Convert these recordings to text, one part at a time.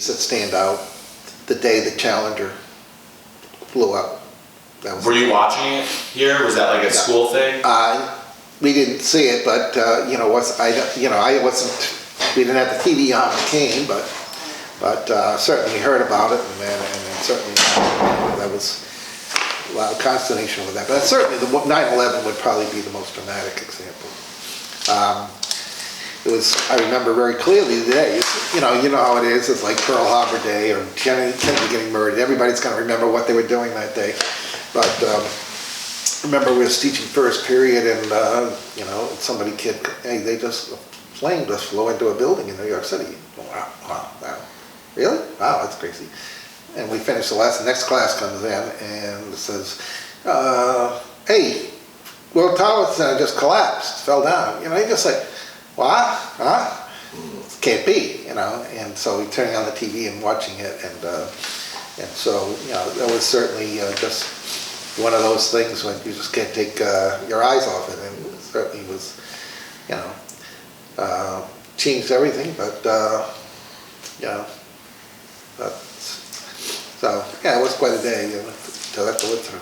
that stand out. The day the Challenger blew up. Were you watching it here? Was that like a school thing? We didn't see it, but I wasn't. We didn't have the TV on when it came, but certainly heard about it, and certainly that was a lot of consternation with that. But certainly the 9/11 would probably be the most dramatic example. It was. I remember very clearly the day. You know how it is. It's like Pearl Harbor Day or Kennedy getting murdered. Everybody's going to remember what they were doing that day. But remember, we was teaching first period, and hey, plane just flew into a building in New York City. Wow, really? Wow, that's crazy. And we finished the lesson. The next class comes in and says, "Hey, World Trade Center just collapsed, fell down." You just like, what? Huh? Can't be, And so we turning on the TV and watching it, and so that was certainly just one of those things when you just can't take your eyes off it, and it certainly was, changed everything. But so yeah, it was quite a day to have to live through.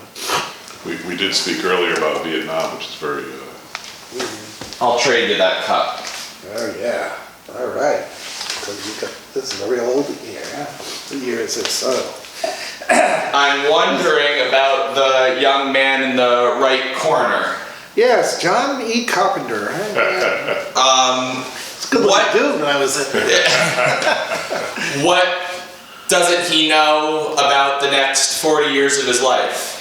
We did speak earlier about Vietnam, which is very. I'll trade you that cup. Oh yeah, all right. Because this is a real oldie here. Huh? What year is this? I'm wondering about the young man in the right corner. Yes, John E. Carpenter. It's a good looking dude when I was in there. What doesn't he know about the next 40 years of his life?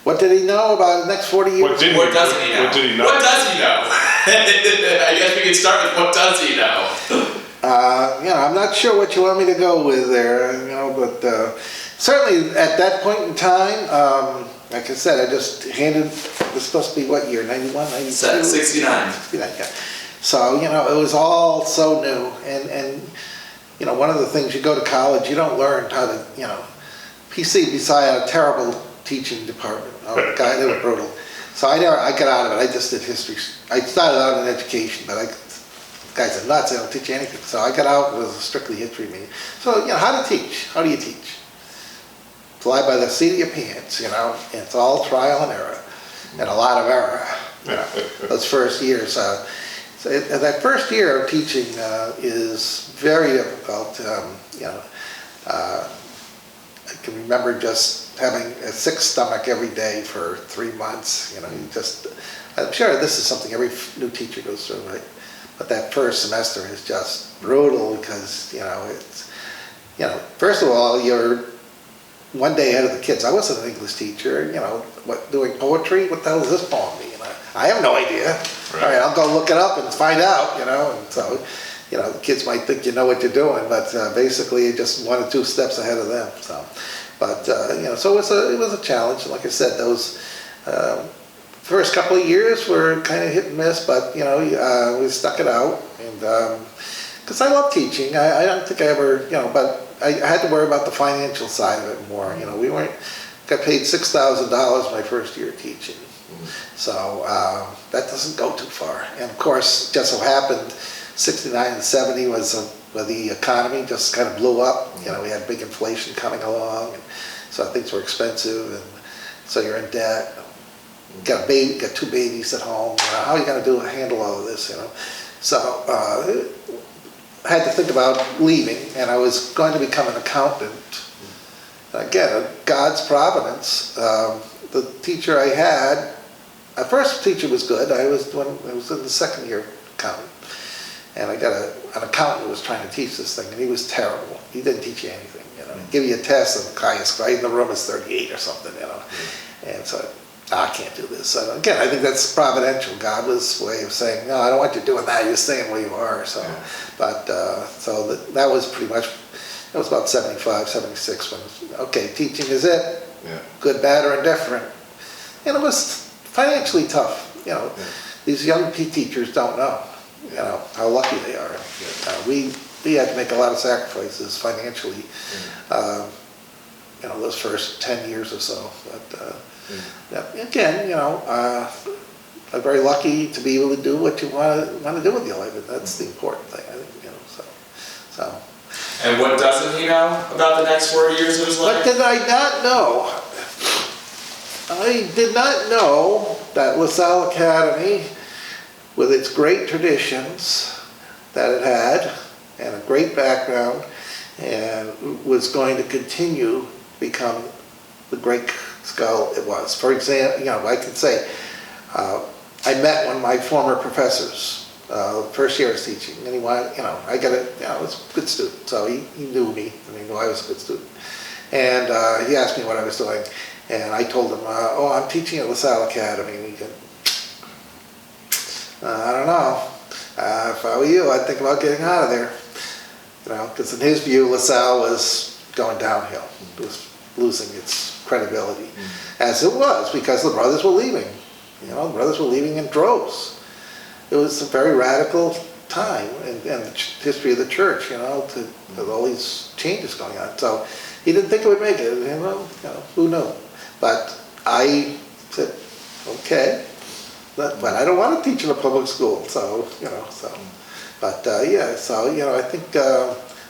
What did he know about the next 40 years? What doesn't he know? What did he know? What does he know? I guess we can start with what does he know? I'm not sure what you want me to go with there, but certainly at that point in time, like I said, I just handed, this was supposed to be what year, 91, 92? 69. 69, yeah. So, it was all so new, and one of the things, you go to college, you don't learn how to, beside a terrible teaching department, they were brutal. So I got out of it, I just did history. I started out in education, but guys are nuts, they don't teach you anything. So I got out, it was a strictly history meeting. So, how to teach, how do you teach? Fly by the seat of your pants, and it's all trial and error, and a lot of error, those first years. So that first year of teaching is very difficult. I can remember just having a sick stomach every day for 3 months. I'm sure this is something every new teacher goes through, right? But that first semester is just brutal because, it's, first of all, you're one day ahead of the kids. I wasn't an English teacher, doing poetry. What the hell does this poem mean? I have no idea. Right. All right, I'll go look it up and find out, and so, the kids might think you know what you're doing, but basically you're just 1 or 2 steps ahead of them. So, but so it was a challenge. Like I said, those first couple of years were kind of hit and miss, but we stuck it out, and because I love teaching. I don't think I ever, but I had to worry about the financial side of it more. We got paid $6,000 my first year teaching. So that doesn't go too far. And of course, just so happened, 69 and 70 was the economy just kind of blew up. We had big inflation coming along, and so things were expensive, and so you're in debt. Got a baby, got 2 babies at home. How are you going to handle all of this? So I had to think about leaving, and I was going to become an accountant. Again, God's providence. The teacher I had, my first teacher was good. I was in the second year accounting, and I got an accountant who was trying to teach this thing, and he was terrible. He didn't teach you anything. He'd give you a test, and the highest grade in the room is 38 or something. And so I can't do this. So again, I think that's providential. God was way of saying, no, I don't want you doing that. You're staying where you are. So, but so that was pretty much. That was about 75, 76 when okay, teaching is it. Yeah. Good, bad, or indifferent. And it was financially tough. These young teachers don't know, how lucky they are. We had to make a lot of sacrifices financially, those first 10 years or so. But again, I'm very lucky to be able to do what you want to do with your life, and that's the important thing, I think. So. And what doesn't he know about the next 40 years of his What life? did I not know? I did not know that LaSalle Academy, with its great traditions that it had, and a great background, and was going to continue to become the great school it was. For example, I could say, I met one of my former professors, first year I was teaching, and he wanted, I got it, I was a good student, so he knew me, and he knew I was a good student. And he asked me what I was doing, and I told him, oh, I'm teaching at LaSalle Academy. And he said, I don't know. If I were you, I'd think about getting out of there. Because in his view, LaSalle was going downhill. It was losing its credibility, as it was, because the brothers were leaving. The brothers were leaving in droves. It was a very radical time in the history of the church, with all these changes going on. So he didn't think it would make it, who knew? But I said, okay, but I don't want to teach in a public school, so. But I think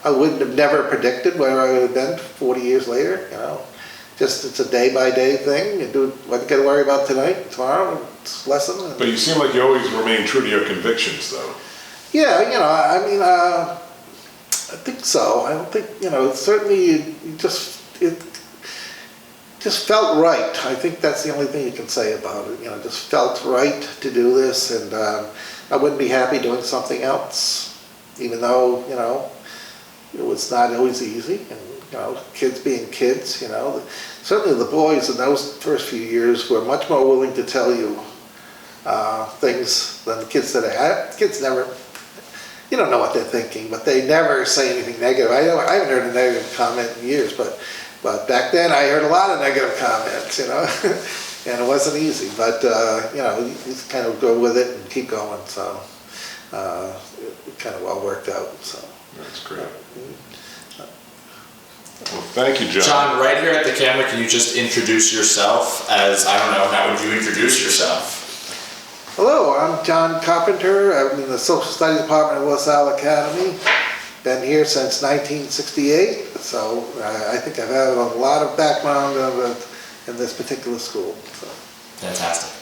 I wouldn't have never predicted where I would have been 40 years later, Just it's a day-by-day thing. You do what you got to worry about tonight, tomorrow, it's lesson. But you seem like you always remain true to your convictions, though. Yeah, I think so. I don't think, certainly it just felt right. I think that's the only thing you can say about it. Just felt right to do this, and I wouldn't be happy doing something else, even though, it was not always easy. And, kids being kids, certainly the boys in those first few years were much more willing to tell you things than the kids today. Kids never, you don't know what they're thinking, but they never say anything negative. I haven't heard a negative comment in years, but back then I heard a lot of negative comments, and it wasn't easy. But, you just kind of go with it and keep going, so it kind of well worked out. So That's great. Well, thank you, John. John, right here at the camera, can you just introduce yourself as, I don't know, how would you introduce yourself? Hello, I'm John Carpenter. I'm in the Social Studies Department of LaSalle Academy. Been here since 1968, so I think I've had a lot of background in this particular school. So. Fantastic.